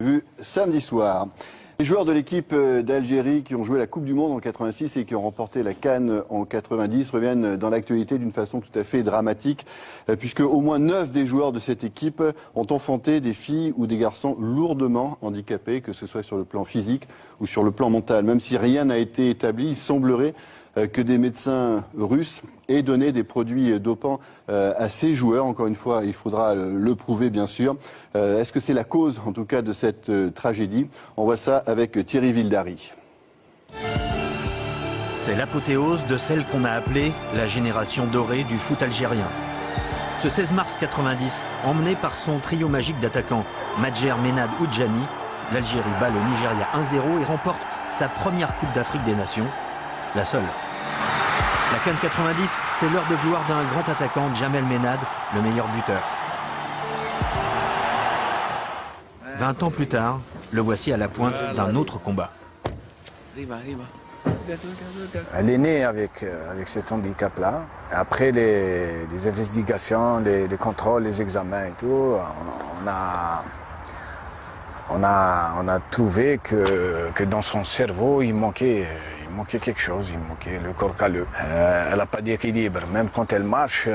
vu samedi soir. Les joueurs de l'équipe d'Algérie qui ont joué la Coupe du Monde en 86 et qui ont remporté la CAN en 90 reviennent dans l'actualité d'une façon tout à fait dramatique, puisque au moins 9 des joueurs de cette équipe ont enfanté des filles ou des garçons lourdement handicapés, que ce soit sur le plan physique ou sur le plan mental. Même si rien n'a été établi, il semblerait que des médecins russes aient donné des produits dopants à ces joueurs. Encore une fois, il faudra le prouver, bien sûr. Est-ce que c'est la cause, en tout cas, de cette tragédie? On voit ça avec Thierry Vildary. C'est l'apothéose de celle qu'on a appelée la génération dorée du foot algérien. Ce 16 mars 90, emmené par son trio magique d'attaquants, Madjer, Menad, Oudjani, l'Algérie bat le Nigeria 1-0 et remporte sa première Coupe d'Afrique des Nations, la seule. La CAN 90, c'est l'heure de gloire d'un grand attaquant, Djamel Menad, le meilleur buteur. 20 ans plus tard, le voici à la pointe d'un autre combat. Elle est née avec cet handicap-là. Après les investigations, les contrôles, les examens et tout, on a trouvé que dans son cerveau, il manquait quelque chose, il manquait le corps calleux. Elle n'a pas d'équilibre, même quand elle marche,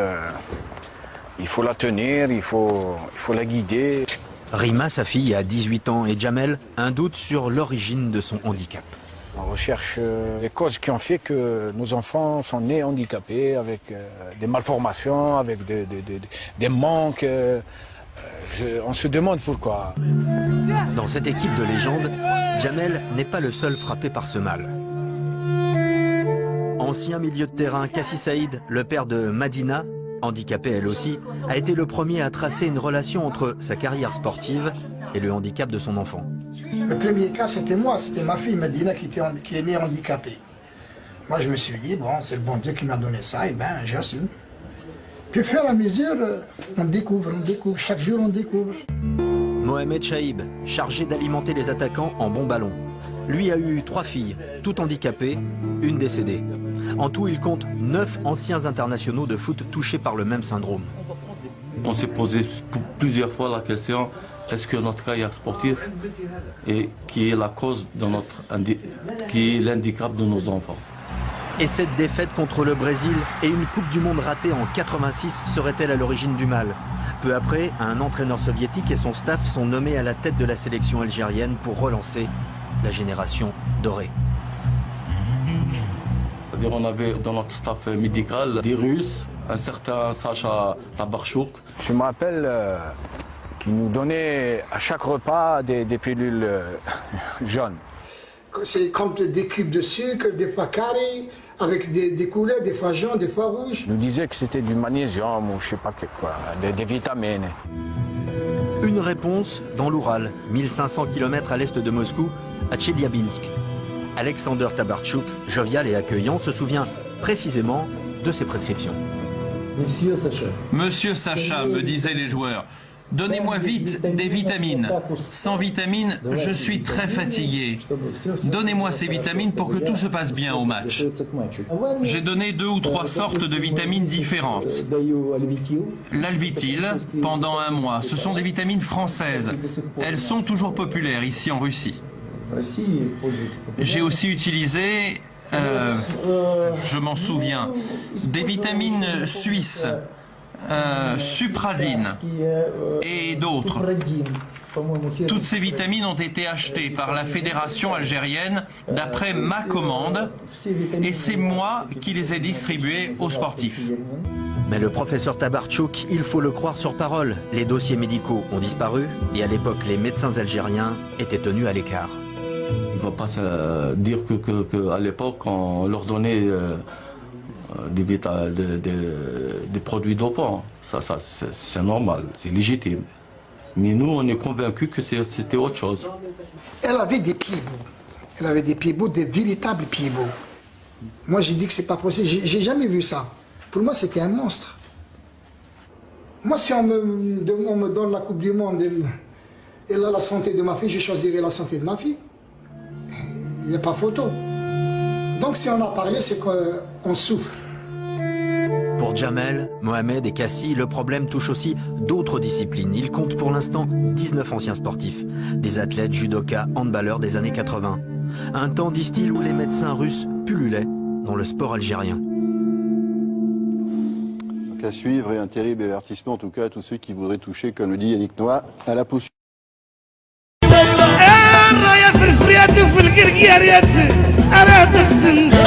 il faut la tenir, il faut la guider. Rima, sa fille, a 18 ans et Djamel, un doute sur l'origine de son handicap. On recherche les causes qui ont fait que nos enfants sont nés handicapés, avec des malformations, avec des manques. On se demande pourquoi. Dans cette équipe de légende, Djamel n'est pas le seul frappé par ce mal. Ancien milieu de terrain, Kassi Saïd, le père de Madina, handicapée elle aussi, a été le premier à tracer une relation entre sa carrière sportive et le handicap de son enfant. Le premier cas, c'était moi, c'était ma fille Madina qui est née handicapée. Moi, je me suis dit, bon, c'est le bon Dieu qui m'a donné ça, et ben, j'assume. Puis, au fur et à mesure, on découvre, chaque jour on découvre. Mohamed Chaïb, chargé d'alimenter les attaquants en bons ballons. Lui a eu 3 filles, toutes handicapées, une décédée. En tout, il compte 9 anciens internationaux de foot touchés par le même syndrome. On s'est posé plusieurs fois la question, est-ce que notre carrière sportive est qui est la cause de qui est l'handicap de nos enfants? Et cette défaite contre le Brésil et une Coupe du Monde ratée en 86 serait-elle à l'origine du mal? Peu après, un entraîneur soviétique et son staff sont nommés à la tête de la sélection algérienne pour relancer la génération dorée. On avait dans notre staff médical des Russes, un certain Sacha Tabarchouk. Je me rappelle qu'il nous donnait à chaque repas des pilules jaunes. C'est comme des cubes de sucre, des fois carrés, avec des couleurs, des fois jaunes, des fois rouges. Il nous disait que c'était du magnésium ou je sais pas quoi, des vitamines. Une réponse dans l'Oural, 1500 km à l'est de Moscou, à Tcheliabinsk. Alexander Tabarchouk, jovial et accueillant, se souvient précisément de ses prescriptions. Monsieur Sacha, me disaient les joueurs, donnez-moi vite des vitamines. Sans vitamines, je suis très fatigué. Donnez-moi ces vitamines pour que tout se passe bien au match. J'ai donné 2 ou 3 sortes de vitamines différentes. L'Alvitil, pendant 1 mois, ce sont des vitamines françaises. Elles sont toujours populaires ici en Russie. J'ai aussi utilisé, je m'en souviens, des vitamines suisses, Supradine et d'autres. Toutes ces vitamines ont été achetées par la fédération algérienne d'après ma commande et c'est moi qui les ai distribuées aux sportifs. Mais le professeur Tabarchouk, il faut le croire sur parole, les dossiers médicaux ont disparu et à l'époque les médecins algériens étaient tenus à l'écart. Il ne va pas dire qu'à l'époque, on leur donnait des produits dopants. Ça c'est normal, c'est légitime. Mais nous, on est convaincus que c'était autre chose. Elle avait des pieds beaux. Elle avait des pieds beaux, des véritables pieds beaux. Moi, j'ai dit que c'est pas possible. J'ai jamais vu ça. Pour moi, c'était un monstre. Moi, si on me donne la Coupe du Monde et là, la santé de ma fille, je choisirais la santé de ma fille. Il n'y a pas photo. Donc si on a parlé, c'est qu'on souffre. Pour Jamel, Mohamed et Kassi, le problème touche aussi d'autres disciplines. Il compte pour l'instant 19 anciens sportifs, des athlètes, judokas, handballeurs des années 80. Un temps, disent-ils, où les médecins russes pullulaient dans le sport algérien. Donc à suivre, et un terrible avertissement en tout cas à tous ceux qui voudraient toucher, comme le dit Yannick Noah, à la potion. الرايات الفريات وفي القرقية ريات أراد تختم